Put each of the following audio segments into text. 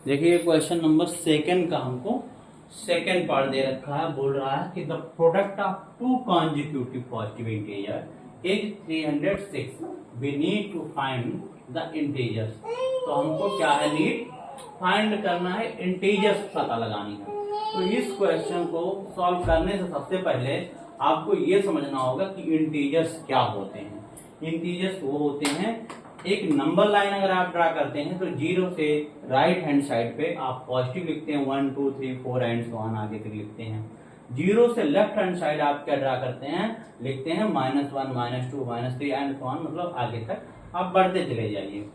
देखिए question number second का हमको सेकंड पार्ट दे रखा है। बोल रहा है कि the product of two consecutive positive integer is 306, we need to find the integers. तो हमको क्या है, नीड फाइंड करना है, इंटीजर्स पता लगानी है। तो इस क्वेश्चन को सॉल्व करने से सबसे पहले आपको ये समझना होगा कि इंटीजर्स क्या होते हैं। इंटीजर्स वो होते हैं, एक नंबर लाइन अगर आप ड्रा करते हैं तो जीरो से राइट हैंड साइड पे आप पॉजिटिव लिखते हैं, 1 2 3 4 एंड सो ऑन आगे तक लिखते हैं। जीरो से लेफ्ट हैंड साइड आप क्या ड्रा करते हैं, लिखते हैं -1 -2 -3 एंड सो ऑन, मतलब आगे तक आप बढ़ते चले जाइए।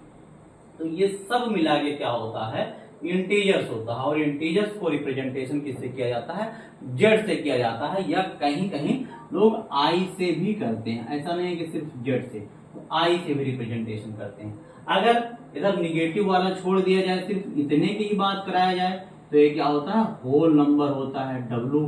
तो ये सब मिला के क्या होता है, इंटीजर्स होता है। और इंटीजर्स को रिप्रेजेंटेशन किससे किया जाता है, जेड से किया जाता है, या कहीं कहीं लोग आई से भी करते हैं। ऐसा नहीं है कि सिर्फ जेड से, आई से भी रिप्रेजेंटेशन करते हैं। अगर इधर निगेटिव वाला छोड़ दिया जाए, सिर्फ इतने की ही बात कराया जाए, तो ये क्या होता है, होल नंबर होता है, डब्लू।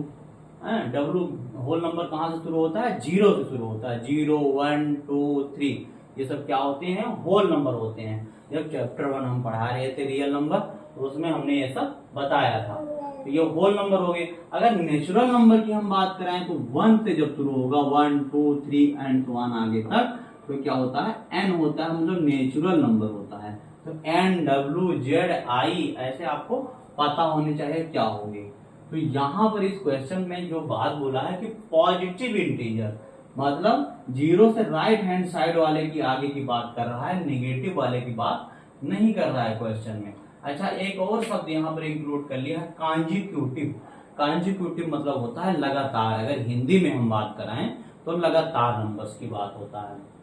डब्लू होल नंबर कहां से शुरू होता है, जीरो से शुरू होता है। 0 1 2 3 ये सब क्या होते हैं, होल नंबर होते हैं। जब चैप्टर 1 हम पढ़ा रहे थे रियल नंबर, तो उसमें हमने ये सब बताया था। तो ये होल नंबर हो गए। अगर नेचुरल नंबर की हम बात कराएं तो 1 से जब शुरू होगा, 1 2 3 एंड सो ऑन आगे तक, तो क्या होता है, एन होता है, मतलब नेचुरल नंबर होता है। तो एन डब्ल्यू जेड आई ऐसे आपको पता होने चाहिए क्या होंगे। तो यहाँ पर इस क्वेश्चन में जो बात बोला है कि पॉजिटिव इंटीजर, मतलब जीरो से राइट हैंड साइड वाले की आगे की बात कर रहा है, नेगेटिव वाले की बात नहीं कर रहा है क्वेश्चन में। अच्छा, एक और शब्द यहाँ पर इंक्लूड कर लिया है, कॉन्जिक्यूटिव। कॉन्जिक्यूटिव मतलब होता है लगातार। अगर हिंदी में हम बात कराएं तो लगातार नंबर्स की बात होता है।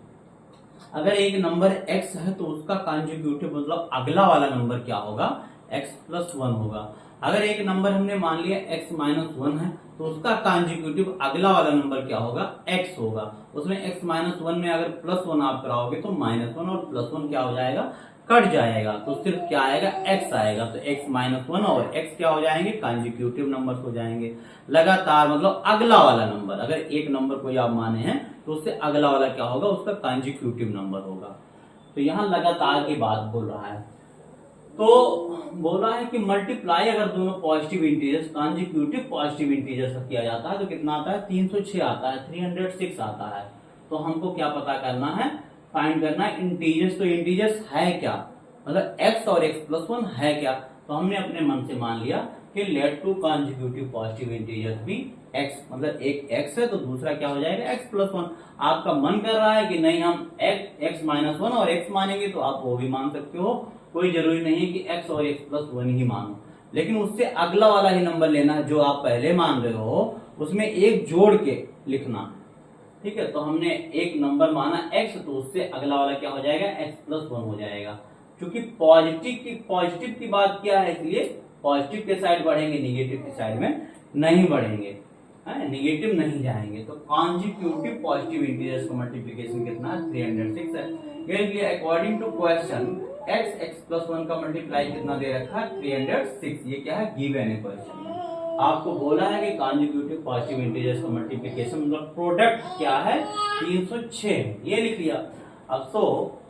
अगर एक नंबर x है तो उसका कॉन्जिक्यूटिव मतलब अगला वाला नंबर क्या होगा, x+1 होगा। अगर एक नंबर हमने मान लिया x-1 है तो उसका कॉन्जिक्यूटिव अगला वाला नंबर क्या होगा, x होगा। उसमें x-1 में अगर +1 आप कराओगे तो -1 और +1 क्या हो जाएगा, कट जाएगा, तो सिर्फ क्या आएगा, x आएगा। तो x-1 और x क्या हो जाएंगे, कॉन्जिक्यूटिव नंबर्स हो जाएंगे। लगातार मतलब अगला वाला नंबर, अगर एक नंबर को आप माने हैं तो उससे अगला वाला क्या होगा, उसका कॉन्जिक्यूटिव नंबर होगा। तो यहाँ लगातार की बात बोल रहा है। तो बोला है कि मल्टीप्लाई अगर दोनों positive integers, consecutive positive integers का किया जाता है तो कितना आता है, 306 आता है, 306 आता है। तो हमको क्या पता करना है, फाइंड करना है इंटीजर्स। तो इंटीजर्स है क्या, मतलब x और x+1 है क्या। तो हमने अपने मन से मान लिया कि let two consecutive positive integers भी x, मतलब एक x है तो दूसरा क्या हो जाएगा, x+1। आपका मन कर रहा है कि नहीं हम x-1 और x मानेंगे, तो आप वो भी मान सकते हो, कोई जरूरी नहीं है कि x और x+1 ही मानो, लेकिन उससे अगला वाला ही नंबर लेना है जो आप पहले मान रहे हो, उसमें एक जोड़ के लिखना। ठीक है, तो हमने एक नंबर माना x, तो उससे अगला वाला क्या हो जाएगा, x+1 हो जाएगा। क्योंकि पॉजिटिव की बात किया है, इसलिए पॉजिटिव के साइड बढ़ेंगे, निगेटिव की साइड में नहीं बढ़ेंगे, निगेटिव नहीं जाएंगे। तो कॉन्जिक्यूटिव पॉजिटिव इंटीजर्स का मल्टीप्लिकेशन कितना, 306 है। ये अकॉर्डिंग टू क्वेश्चन x+1 का मल्टीप्लाई कितना दे रखा है, 306। ये क्या है, गिवन है क्वेश्चन में। आपको बोला है कि कॉन्जिक्यूटिव पॉजिटिव इंटीजर्स का मल्टीप्लिकेशन मतलब प्रोडक्ट क्या है, 306, ये लिख लिया। अब सो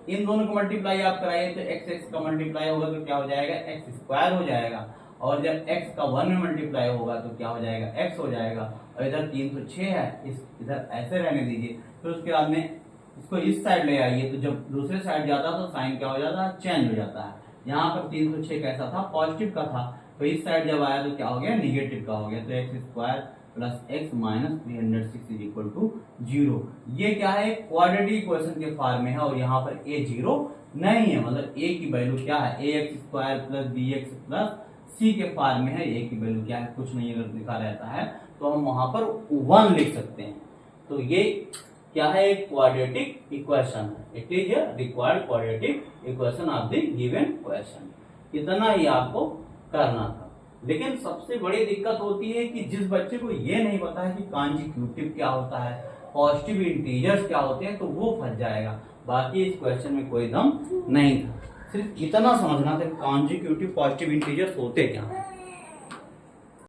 इन दोनों को मल्टीप्लाई आप कराइए तो x का मल्टीप्लाई होगा तो क्या हो जाएगा, x² हो जाएगा। और जब x का 1 में मल्टीप्लाई होगा तो क्या हो जाएगा, x हो जाएगा। और इधर 306 है, इधर ऐसे रहने दीजिए। फिर उसके बाद में इसको इस साइड ले आइए, तो जब दूसरे साइड जाता तो साइन क्या हो जाता है, चेंज हो जाता है। यहाँ पर 306 कैसा था, पॉजिटिव का था, तो इस साइड जब आया तो क्या हो गया, निगेटिव का हो गया। तो x² + x - 306 = 0। ये क्या है, क्वाड्रेटिक इक्वेशन के फॉर्म में है, और यहाँ पर a 0 नहीं है, मतलब a की वैल्यू क्या है, ax² + bx + c के फॉर्म में है। a की वैल्यू क्या है, कुछ नहीं अगर लिखा रहता है तो हम वहां पर 1 लिख सकते हैं। तो ये क्या है, एक क्वाड्रेटिक इक्वेशन है। It is a required quadratic equation of the given question. इतना ही आपको करना था। लेकिन सबसे बड़ी दिक्कत होती है कि जिस बच्चे को ये नहीं पता है कि कॉन्जिक्यूटिव क्या होता है, पॉजिटिव इंटीजर्स क्या होते हैं, तो वो फंस जाएगा। बाकी इस क्वेश्चन में कोई दम नहीं था, सिर्फ इतना समझना था कॉन्जिक्यूटिव पॉजिटिव इंटीजर्स होते क्या हैं।